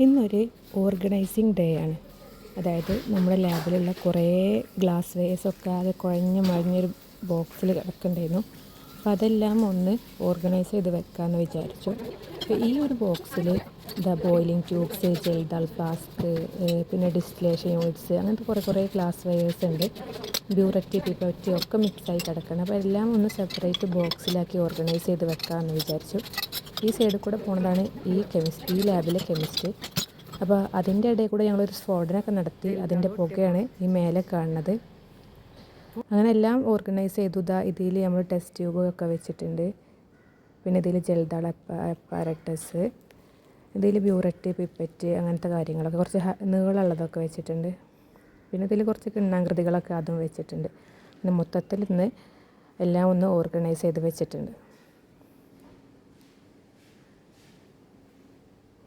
ഇന്നൊരു organising day ആണ്. അതായത് നമ്മുടെ ലാബിലുള്ള കുറേ ഗ്ലാസ് വെയർസൊക്കെ അത് കുഴഞ്ഞ് മറിഞ്ഞൊരു ബോക്സിൽ കിടക്കുന്നുണ്ടായിരുന്നു. അപ്പോൾ അതെല്ലാം ഒന്ന് ഓർഗനൈസ് ചെയ്ത് വെക്കാമെന്ന് വിചാരിച്ചു. അപ്പോൾ ഈ ഒരു ബോക്സിൽ ബോയിലിംഗ് ട്യൂബ്സ്, ജെൽദാൾ ഫ്ലാസ്ക്, പിന്നെ ഡിസ്റ്റിലേഷൻ യൂണിറ്റ്സ്, അങ്ങനത്തെ കുറേ ഗ്ലാസ് വെയേഴ്സ് ഉണ്ട്. ബ്യൂററ്റി, പിപ്പറ്റി ഒക്കെ മിക്സായി കിടക്കണം. അപ്പോൾ എല്ലാം ഒന്ന് സെപ്പറേറ്റ് ബോക്സിലാക്കി ഓർഗനൈസ് ചെയ്ത് വെക്കാമെന്ന് വിചാരിച്ചു. ഈ സൈഡിൽ കൂടെ പോകുന്നതാണ് ഈ ലാബിലെ കെമിസ്ട്രി. അപ്പോൾ അതിൻ്റെ ഇടയിൽ കൂടെ ഞങ്ങളൊരു സ്ഫോടനമൊക്കെ നടത്തി. അതിൻ്റെ പുകയാണ് ഈ മേലെ കാണുന്നത്. അങ്ങനെ എല്ലാം ഓർഗനൈസ് ചെയ്തു. ഇതിൽ നമ്മൾ ടെസ്റ്റ് ട്യൂബൊക്കെ വെച്ചിട്ടുണ്ട്. പിന്നെ ഇതിൽ ജെൽദാൾ അപ്പാരറ്റസ്, ഇതിൽ ബ്യൂററ്റ്, പിപ്പറ്റ്, അങ്ങനത്തെ കാര്യങ്ങളൊക്കെ കുറച്ച് നീളമുള്ളതൊക്കെ വെച്ചിട്ടുണ്ട്. പിന്നെ ഇതിൽ കുറച്ച് കിണ്ണാകൃതികളൊക്കെ അതും വെച്ചിട്ടുണ്ട്. പിന്നെ മൊത്തത്തിൽ ഇന്ന് എല്ലാം ഒന്ന് ഓർഗനൈസ് ചെയ്ത് വെച്ചിട്ടുണ്ട്.